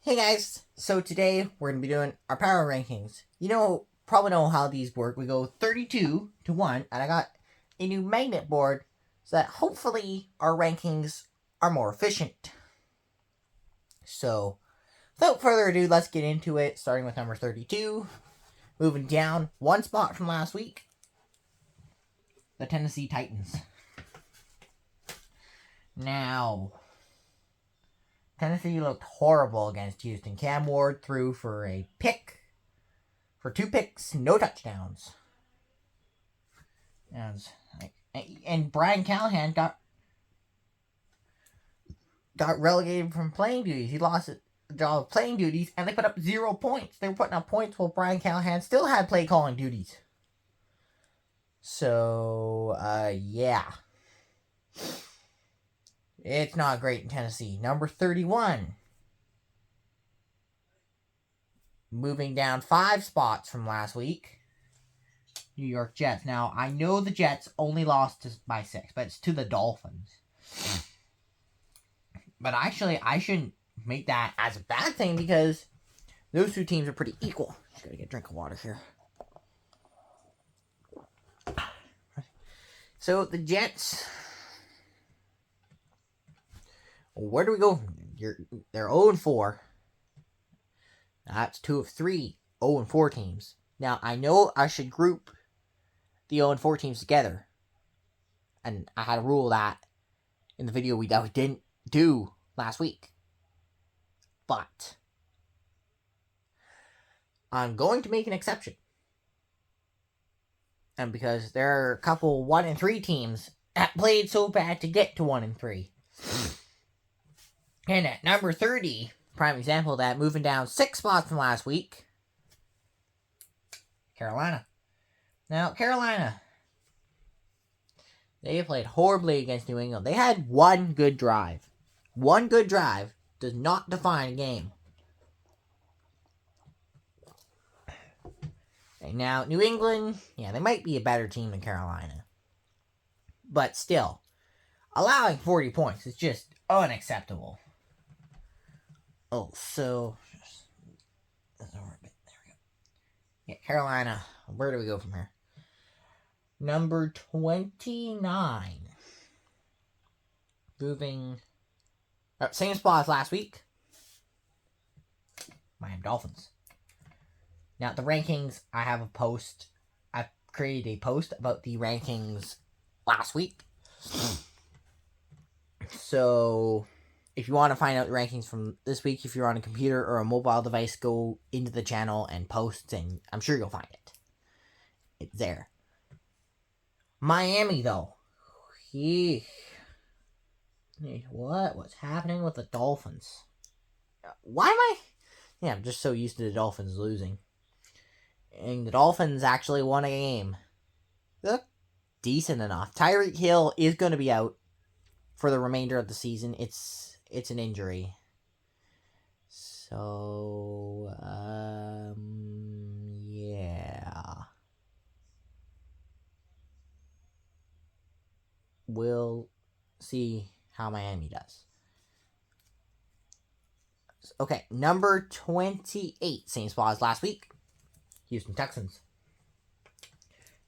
Hey guys, so today we're going to be doing our power rankings. Probably know how these work. We go 32 to 1, and I got a new magnet board so that hopefully our rankings are more efficient. So, without further ado, let's get into it, starting with number 32. Moving down one spot from last week, the Tennessee Titans. Now, Tennessee looked horrible against Houston. Cam Ward threw for 2 picks, no touchdowns. And Brian Callahan got relegated from playing duties. He lost the job of playing duties, and they put up 0 points. They were putting up points while Brian Callahan still had play calling duties. So, yeah. It's not great in Tennessee. Number 31. Moving down 5 spots from last week, New York Jets. Now, I know the Jets only lost by 6, but it's to the Dolphins. But actually, I shouldn't make that as a bad thing because those two teams are pretty equal. Just gotta get a drink of water here. So, the Jets... Where do we go? They're 0-4. That's 2 of 3 0-4 teams. Now, I know I should group the 0-4 teams together. And I had a rule that in the video we didn't do last week. But I'm going to make an exception. And because there are a couple 1-3 teams that played so bad to get to 1-3. And at number 30, prime example of that, moving down 6 spots from last week, Carolina. Now, Carolina, they played horribly against New England. They had one good drive. One good drive does not define a game. And now, New England, yeah, they might be a better team than Carolina. But still, allowing 40 points is just unacceptable. Oh, so... There we go. Yeah, Carolina. Where do we go from here? Number 29. Moving... same spot as last week. Miami Dolphins. Now, the rankings, I have a post. I created a post about the rankings last week. So... If you want to find out the rankings from this week, if you're on a computer or a mobile device, go into the channel and post, and I'm sure you'll find it. It's there. Miami, though. What's happening with the Dolphins? Why am I... Yeah, I'm just so used to the Dolphins losing. And the Dolphins actually won a game. They look decent enough. Tyreek Hill is going to be out for the remainder of the season. It's an injury. So, yeah. We'll see how Miami does. Okay, number 28, same spot as last week. Houston Texans.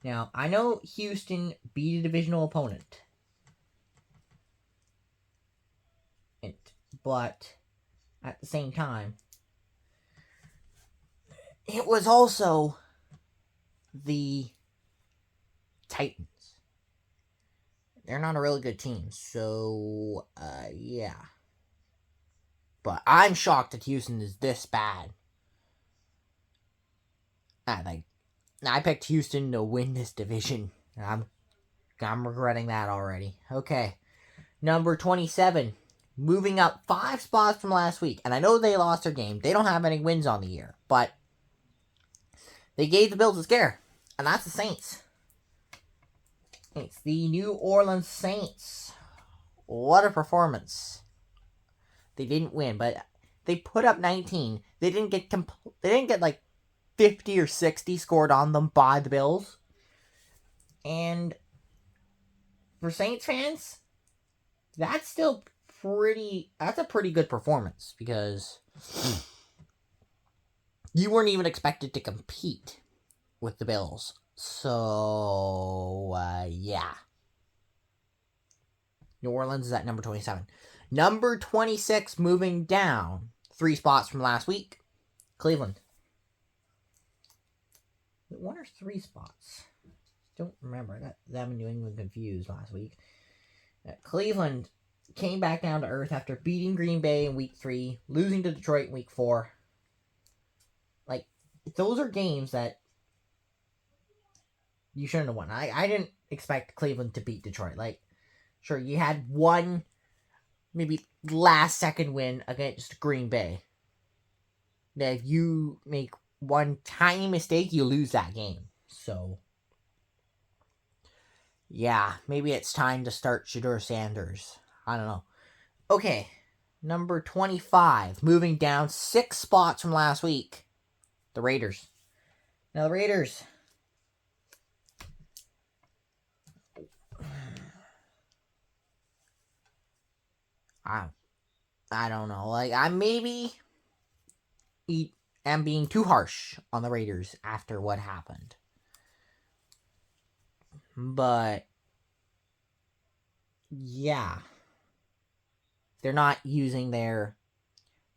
Now, I know Houston beat a divisional opponent. But at the same time, it was also the Titans. They're not a really good team, so yeah. But I'm shocked that Houston is this bad. I picked Houston to win this division. I'm regretting that already. Okay, number 27. Moving up 5 spots from last week. And I know they lost their game. They don't have any wins on the year. But they gave the Bills a scare. And that's the Saints. It's the New Orleans Saints. What a performance. They didn't win, but they put up 19. They didn't get like 50 or 60 scored on them by the Bills. And for Saints fans, that's still a pretty good performance because you weren't even expected to compete with the Bills. So, yeah. New Orleans is at number 27. Number 26, moving down 3 spots from last week. Cleveland. One or 3 spots? Don't remember. I got them in New England confused last week. Cleveland came back down to earth after beating Green Bay in week 3, losing to Detroit in week 4. Like, those are games that you shouldn't have won. I didn't expect Cleveland to beat Detroit. Like, sure, you had one, maybe last second win against Green Bay. That if you make one tiny mistake, you lose that game. So, yeah, maybe it's time to start Shedeur Sanders. I don't know. Okay, number 25, moving down 6 spots from last week. The Raiders. Now, the Raiders. I don't know. Like, I maybe am being too harsh on the Raiders after what happened. But, yeah. They're not using their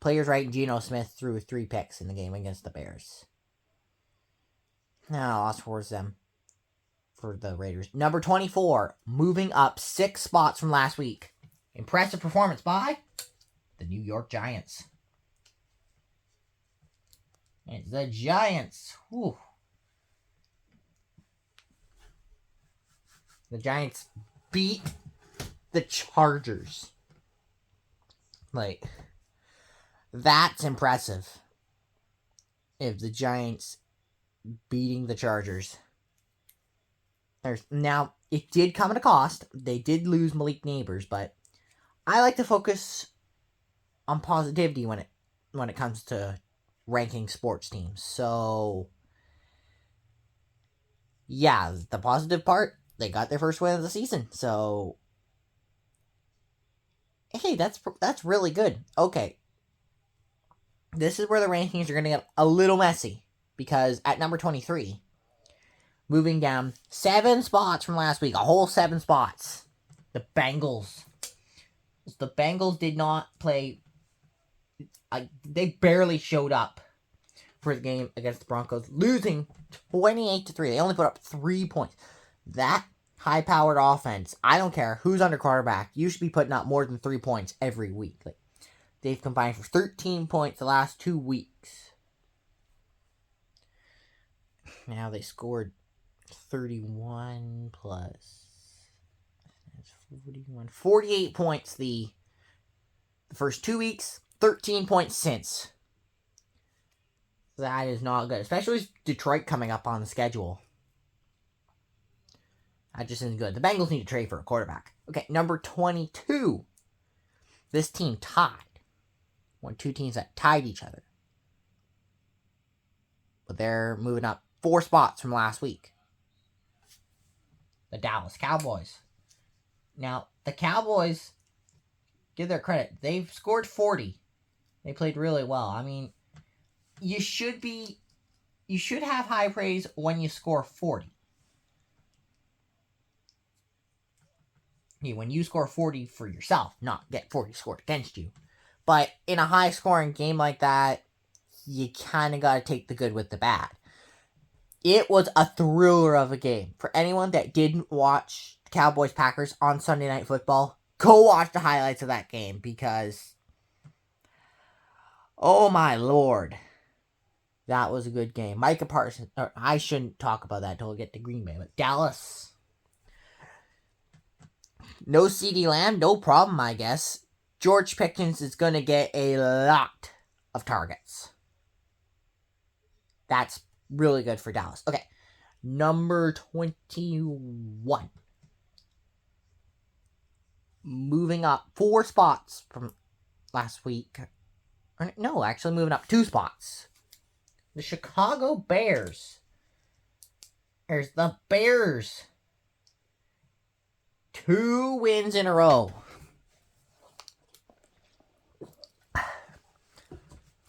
players right. Geno Smith threw 3 picks in the game against the Bears. Now, lost for them. For the Raiders. Number 24, moving up 6 spots from last week. Impressive performance by the New York Giants. And the Giants. Whew. The Giants beat the Chargers. Like, that's impressive. If the Giants beating the Chargers. Now, it did come at a cost. They did lose Malik Neighbors, but I like to focus on positivity when it comes to ranking sports teams. So, yeah, the positive part, they got their first win of the season. So, hey, that's really good. Okay. This is where the rankings are going to get a little messy because at number 23, moving down 7 spots from last week, a whole 7 spots, the Bengals. The Bengals did not play. They barely showed up for the game against the Broncos, losing 28-3. They only put up 3 points. That high-powered offense, I don't care who's under quarterback, you should be putting up more than 3 points every week. Like, they've combined for 13 points the last 2 weeks. Now they scored 31 plus 41, 48 points the first 2 weeks, 13 points since. That is not good, especially with Detroit coming up on the schedule. That just isn't good. The Bengals need to trade for a quarterback. Okay, number 22. This team tied. 2 teams that tied each other. But they're moving up 4 spots from last week. The Dallas Cowboys. Now, the Cowboys, give their credit. They've scored 40. They played really well. I mean, you should have high praise when you score 40. When you score 40 for yourself, not get 40 scored against you. But in a high-scoring game like that, you kind of got to take the good with the bad. It was a thriller of a game. For anyone that didn't watch Cowboys-Packers on Sunday Night Football, go watch the highlights of that game because, oh my lord, that was a good game. Micah Parsons, I shouldn't talk about that until we get to Green Bay, but Dallas, no CeeDee Lamb, no problem, I guess. George Pickens is going to get a lot of targets. That's really good for Dallas. Okay, number 21. Moving up 4 spots from last week. No, actually moving up 2 spots. The Chicago Bears. There's the Bears. 2 wins in a row.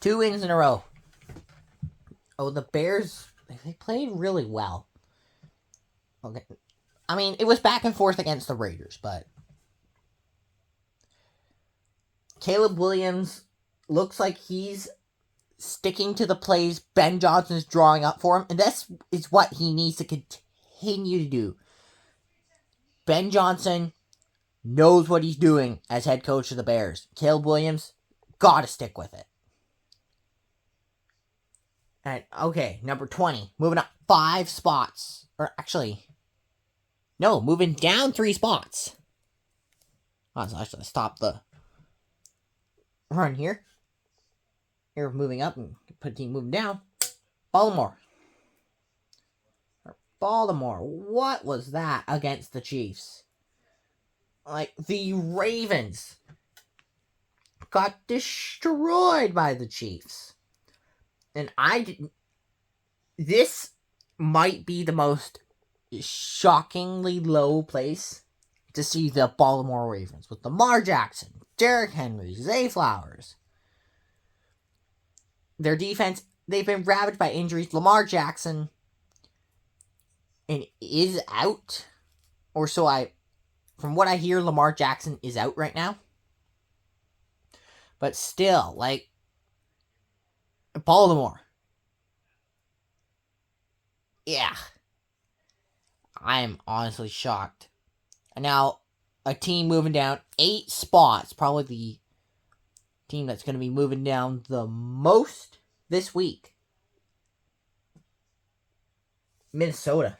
2 wins in a row. Oh, the Bears, they played really well. Okay. I mean, it was back and forth against the Raiders, but Caleb Williams looks like he's sticking to the plays Ben Johnson is drawing up for him, and this is what he needs to continue to do. Ben Johnson knows what he's doing as head coach of the Bears. Caleb Williams, gotta stick with it. And okay, number 20, moving up 5 spots. Or actually, no, moving down 3 spots. Oh, so I should stop the run here. Here, moving up and put a team moving down. Baltimore. What was that against the Chiefs? Like, the Ravens got destroyed by the Chiefs. And this might be the most shockingly low place to see the Baltimore Ravens with Lamar Jackson, Derrick Henry, Zay Flowers. Their defense, they've been ravaged by injuries. Lamar Jackson is out, or so from what I hear, Lamar Jackson is out right now. But still, like, Baltimore. Yeah. I am honestly shocked. And now, a team moving down 8 spots, probably the team that's going to be moving down the most this week. Minnesota,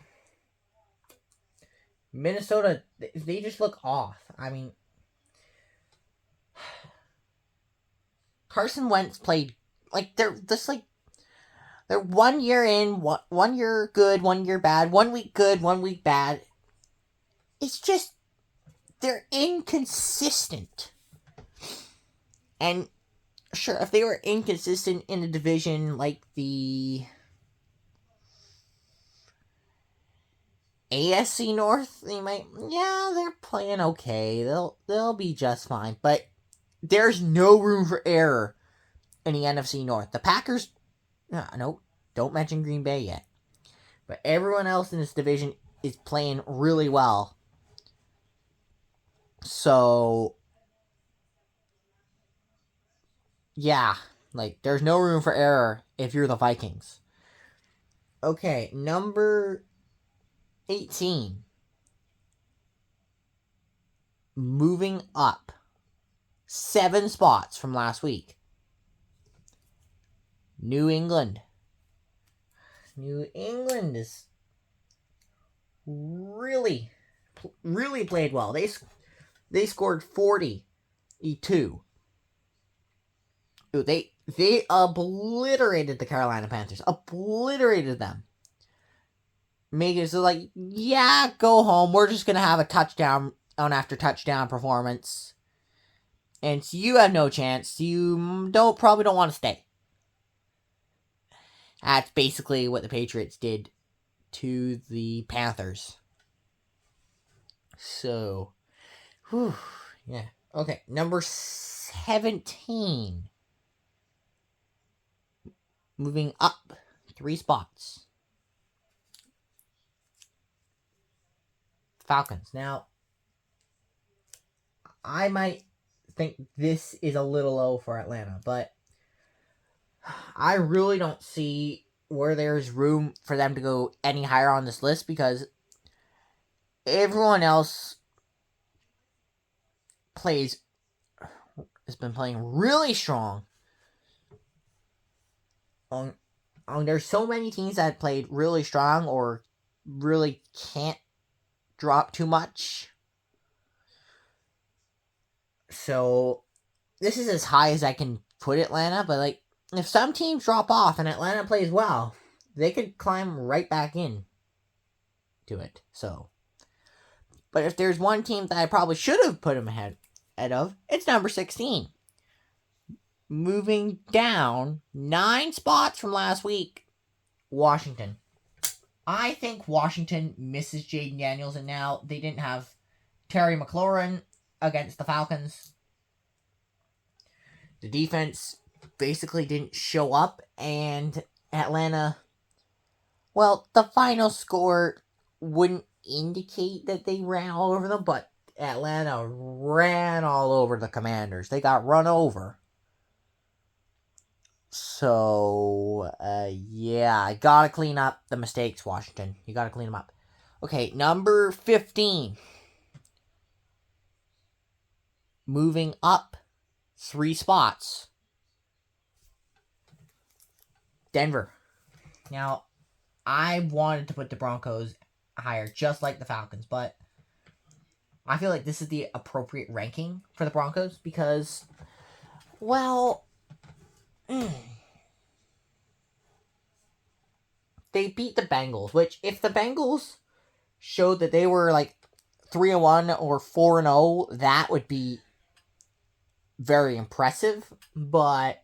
they just look off. I mean, Carson Wentz played, like, they're just like, they're 1 year in, 1 year good, 1 year bad, 1 week good, 1 week bad. It's just, they're inconsistent. And sure, if they were inconsistent in a division like the AFC North, they're playing okay. They'll be just fine. But there's no room for error in the NFC North. The Packers, no, don't mention Green Bay yet. But everyone else in this division is playing really well. So, yeah, like, there's no room for error if you're the Vikings. Okay, number 18. Moving up 7 spots from last week. New England. New England is really played well. They scored 42. They obliterated the Carolina Panthers. Obliterated them. Making it so, like, yeah, go home. We're just going to have a touchdown on after touchdown performance. And so you have no chance. You probably don't want to stay. That's basically what the Patriots did to the Panthers. So, yeah. Okay, number 17. Moving up 3 spots. Falcons. Now, I might think this is a little low for Atlanta, but I really don't see where there's room for them to go any higher on this list because everyone else has been playing really strong. There's so many teams that played really strong or really can't drop too much. So, this is as high as I can put Atlanta, but, like, if some teams drop off and Atlanta plays well, they could climb right back in to it. So, but if there's one team that I probably should have put them ahead of, it's number 16. Moving down 9 spots from last week, Washington. I think Washington misses Jaden Daniels, and now they didn't have Terry McLaurin against the Falcons. The defense basically didn't show up, and Atlanta, well, the final score wouldn't indicate that they ran all over them, but Atlanta ran all over the Commanders. They got run over. So, yeah, I gotta clean up the mistakes, Washington. You gotta clean them up. Okay, number 15. Moving up 3 spots. Denver. Now, I wanted to put the Broncos higher, just like the Falcons, but I feel like this is the appropriate ranking for the Broncos because, well, they beat the Bengals, which if the Bengals showed that they were like 3-1 or 4-0, that would be very impressive, but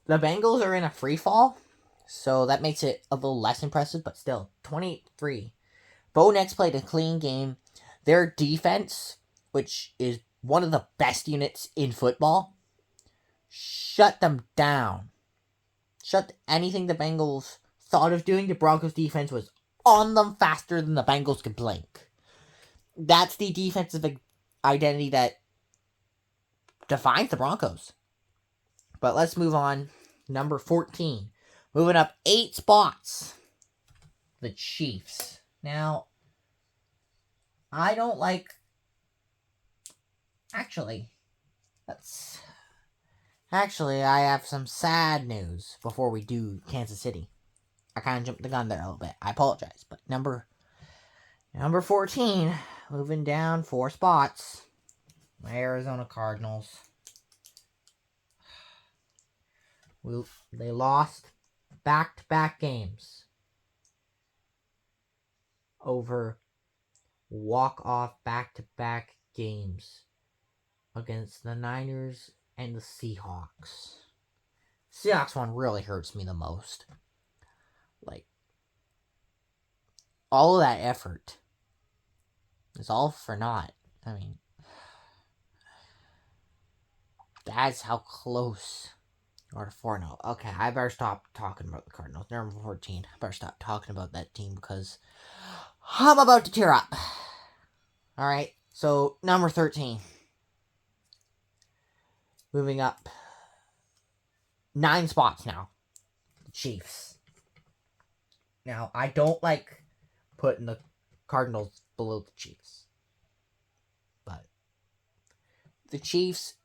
the Bengals are in a free fall, so that makes it a little less impressive, but still, 28-3. Bo Nix played a clean game. Their defense, which is one of the best units in football, shut them down. Shut anything the Bengals thought of doing. The Broncos defense was on them faster than the Bengals could blink. That's the defensive identity that defines the Broncos. But let's move on. Number 14. Moving up 8 spots. The Chiefs. Now, I don't like... Actually, I have some sad news before we do Kansas City. I kind of jumped the gun there a little bit. I apologize. But number 14, moving down 4 spots. My Arizona Cardinals. They lost back-to-back games over walk-off back-to-back games against the Niners and the Seahawks. Seahawks one really hurts me the most. Like, all of that effort is all for naught. I mean, that's how close you are to 4-0. Okay, I better stop talking about the Cardinals. They're number 14. I better stop talking about that team because I'm about to tear up. Alright, so number 13. Moving up 9 spots now. The Chiefs. Now, I don't like putting the Cardinals below the Chiefs. But the Chiefs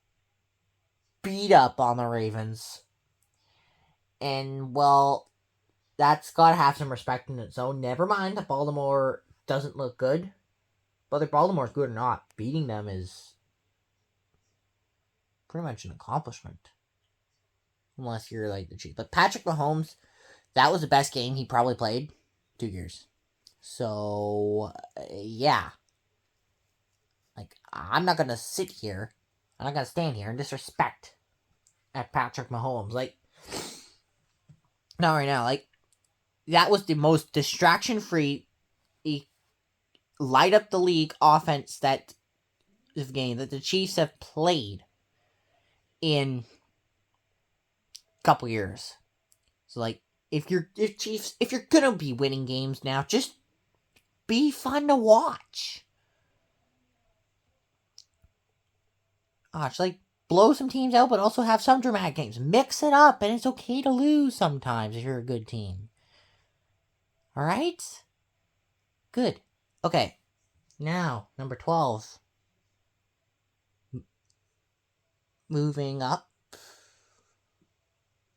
beat up on the Ravens. And, well, that's got to have some respect in its own. Never mind that Baltimore doesn't look good. Whether Baltimore's good or not, beating them is pretty much an accomplishment. Unless you're like the Chiefs. But Patrick Mahomes, that was the best game he probably played 2 years. So, yeah. Like, I'm not going to sit here. I'm not going to stand here and disrespect at Patrick Mahomes. Like, not right now. Like, that was the most distraction-free, light up the league offense that game that the Chiefs have played in a couple years. So, like, if you're gonna be winning games now, just be fun to watch. Like, blow some teams out, but also have some dramatic games. Mix it up, and it's okay to lose sometimes if you're a good team. Alright? Good. Okay. Now, number 12. Moving up.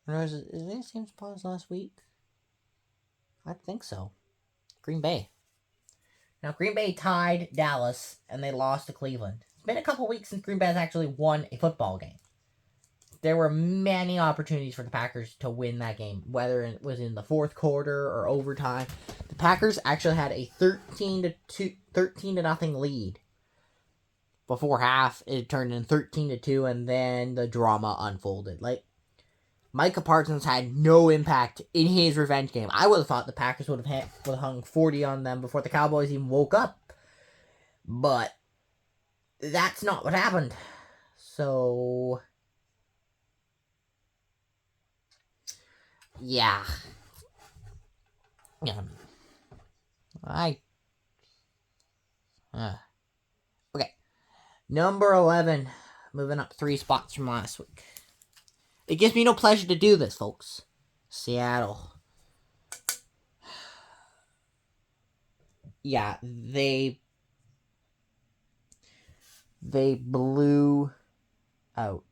Is it the same spot as last week? I think so. Green Bay. Now, Green Bay tied Dallas, and they lost to Cleveland. It's been a couple weeks since Green Bay has actually won a football game. There were many opportunities for the Packers to win that game, whether it was in the fourth quarter or overtime. The Packers actually had a 13-0 lead. Before half, it turned in 13-2, and then the drama unfolded. Like, Micah Parsons had no impact in his revenge game. I would have thought the Packers would have hung 40 on them before the Cowboys even woke up. But that's not what happened. So, Yeah. Yeah. Uh, okay. Number 11. Moving up 3 spots from last week. It gives me no pleasure to do this, folks. Seattle. Yeah, they blew out.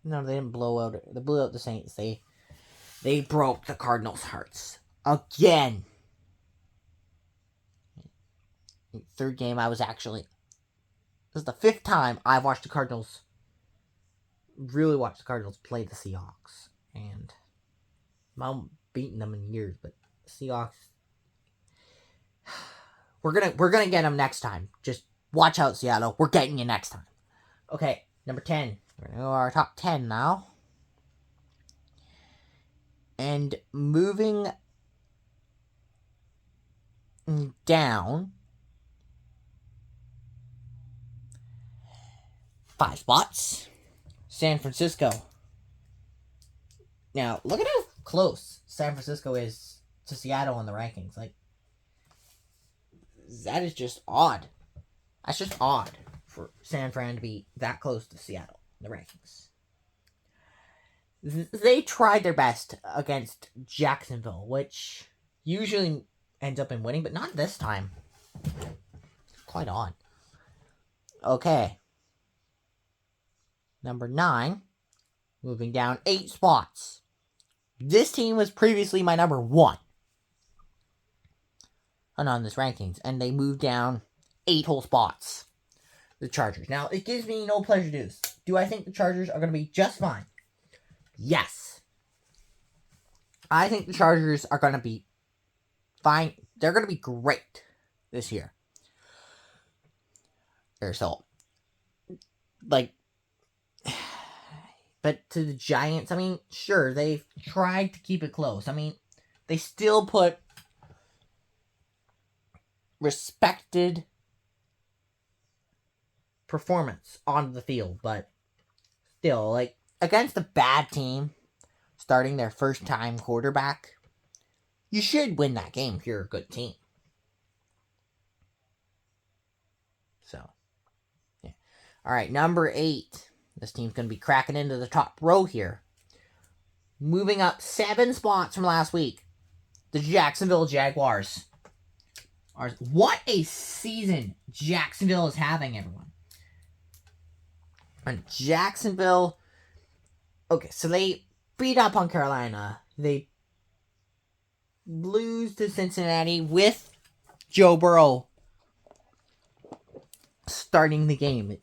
No, they didn't blow out. They blew out the Saints. They broke the Cardinals' hearts again. Third game, I was actually. This is the 5th time I've watched the Cardinals. Really watched the Cardinals play the Seahawks, and I'm beating them in years, but Seahawks. We're gonna get them next time. Just watch out, Seattle. We're getting you next time. Okay, number 10. We're gonna go our top 10 now. And moving down 5 spots, San Francisco. Now, look at how close San Francisco is to Seattle in the rankings. Like, that is just odd. That's just odd for San Fran to be that close to Seattle in the rankings. They tried their best against Jacksonville, which usually ends up in winning, but not this time. Quite odd. Okay. Number 9. Moving down 8 spots. This team was previously my number 1 on this rankings, and they moved down 8 whole spots. The Chargers. Now, it gives me no pleasure to do this. Do I think the Chargers are going to be just fine? Yes. I think the Chargers are going to be fine. They're going to be great this year. So, like, but to the Giants, I mean, sure, they've tried to keep it close. I mean, they still put respected performance on the field, but still, like, against a bad team, starting their first time quarterback, you should win that game if you're a good team. So, yeah. All right, number 8. This team's going to be cracking into the top row here. Moving up 7 spots from last week, the Jacksonville Jaguars. What a season Jacksonville is having, everyone. And Jacksonville, okay, so they beat up on Carolina. They lose to Cincinnati with Joe Burrow starting the game.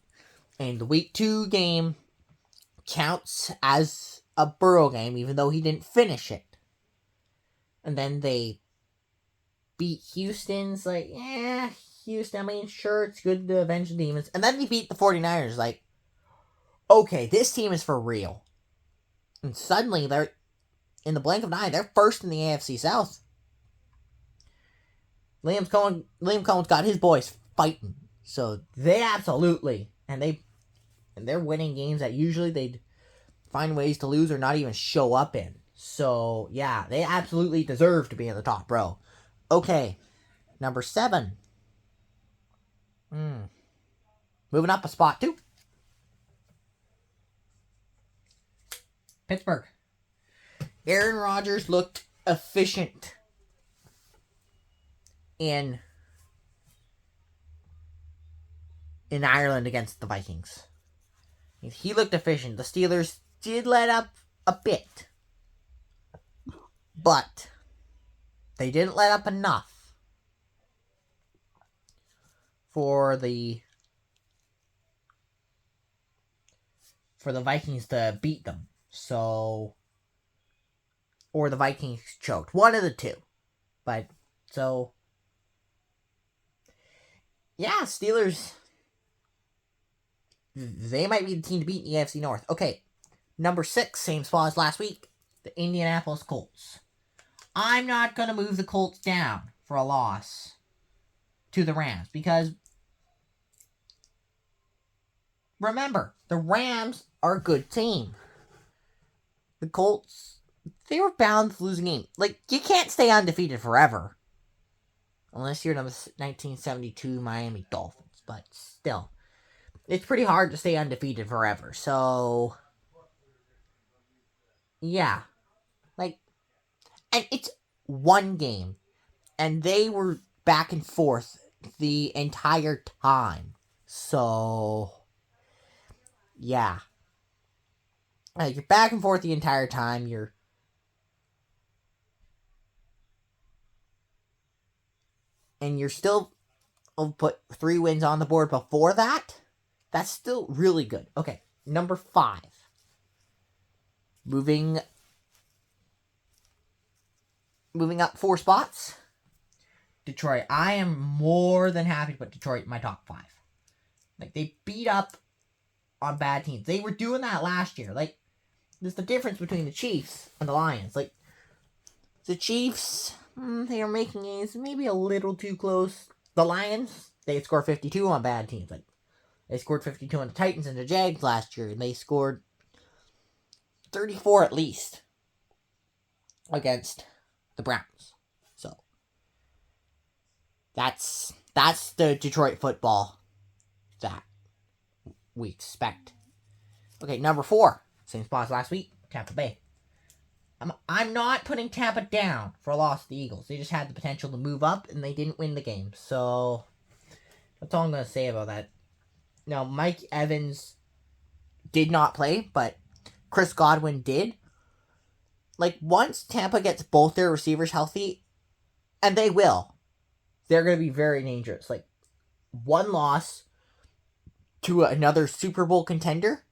And the week 2 game counts as a Burrow game, even though he didn't finish it. And then they beat Houston's, like, Houston, I mean, sure, it's good to avenge the demons. And then they beat the 49ers, like, okay, this team is for real. And suddenly, they're, in the blink of an eye, they're first in the AFC South. Liam Cohen's got his boys fighting. So, they absolutely, and they're winning games that usually they'd find ways to lose or not even show up in. So, yeah, they absolutely deserve to be in the top row. Okay, number 7. Moving up a spot, too. Pittsburgh. Aaron Rodgers looked efficient in Ireland against the Vikings. He looked efficient. The Steelers did let up a bit, but they didn't let up enough for the Vikings to beat them. So, or the Vikings choked. One of the two. But, so, yeah, Steelers, they might be the team to beat in the AFC North. Okay, number 6, same spot as last week, the Indianapolis Colts. I'm not going to move the Colts down for a loss to the Rams, because remember, the Rams are a good team. the Colts, they were bound to lose a game. Like, you can't stay undefeated forever. Unless you're the 1972 Miami Dolphins. But still, it's pretty hard to stay undefeated forever. So, yeah. Like, and it's one game. And they were back and forth the entire time. So, yeah. Like, you're back and forth the entire time. You're still put 3 wins on the board before that. That's still really good. Okay, number 5. Moving up 4 spots. Detroit. I am more than happy to put Detroit in my top 5. Like, they beat up on bad teams. They were doing that last year. Like, there's the difference between the Chiefs and the Lions. Like, the Chiefs, they are making games maybe a little too close. The Lions, they scored 52 on bad teams. Like, they scored 52 on the Titans and the Jags last year, and they scored 34 at least against the Browns. So, that's the Detroit football that we expect. Okay, number 4. Same spot as last week, Tampa Bay. I'm not putting Tampa down for a loss to the Eagles. They just had the potential to move up, and they didn't win the game. So, that's all I'm going to say about that. Now, Mike Evans did not play, but Chris Godwin did. Like, once Tampa gets both their receivers healthy, and they will, they're going to be very dangerous. Like, one loss to another Super Bowl contender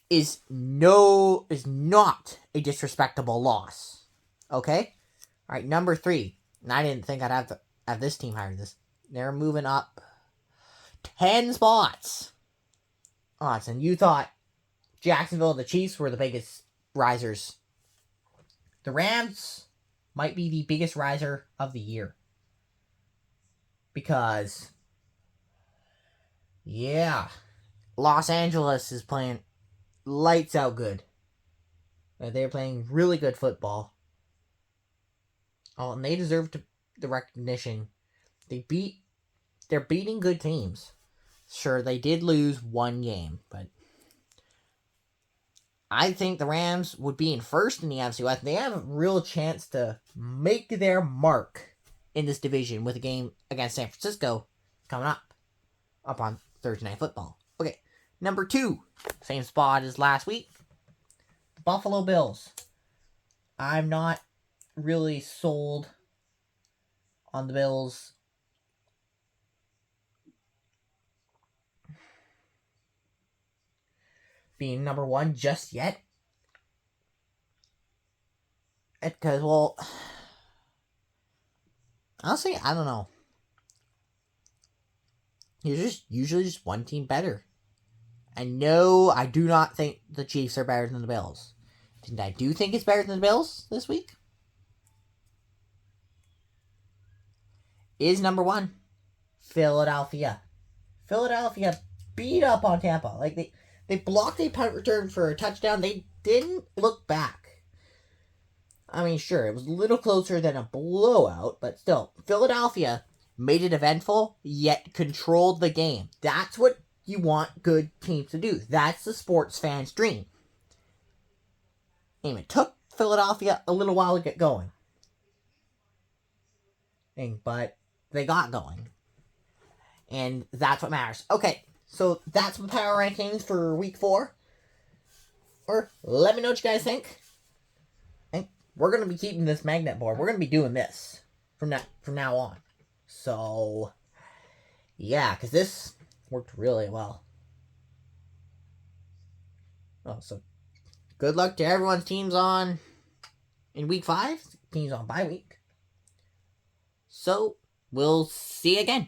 is not a disrespectable loss. Okay? Alright, number 3. And I didn't think I'd have this team higher than this. They're moving up 10 spots. And you thought Jacksonville and the Chiefs were the biggest risers. The Rams might be the biggest riser of the year. Because, yeah, Los Angeles is playing lights out good. They're playing really good football. Oh, and they deserve the recognition. They're beating good teams. Sure, they did lose one game, but I think the Rams would be in first in the NFC West. They have a real chance to make their mark in this division with a game against San Francisco coming up on Thursday Night Football. Okay, number 2, same spot as last week. The Buffalo Bills. I'm not really sold on the Bills being number 1 just yet. Because, well, honestly, I don't know. You're just usually just one team better. And no, I do not think the Chiefs are better than the Bills. And I do think it's better than the Bills this week. Is number 1 Philadelphia. Philadelphia beat up on Tampa. Like, they blocked a punt return for a touchdown. They didn't look back. I mean, sure, it was a little closer than a blowout, but still, Philadelphia made it eventful, yet controlled the game. That's what you want good teams to do. That's the sports fan's dream. And it took Philadelphia a little while to get going. But they got going. And that's what matters. Okay, so that's my power rankings for week 4. Or let me know what you guys think. And we're going to be keeping this magnet board. We're going to be doing this from now on. So, yeah, because this worked really well. Oh, so good luck to everyone's teams on in week 5. Teams on bye week. So, we'll see you again.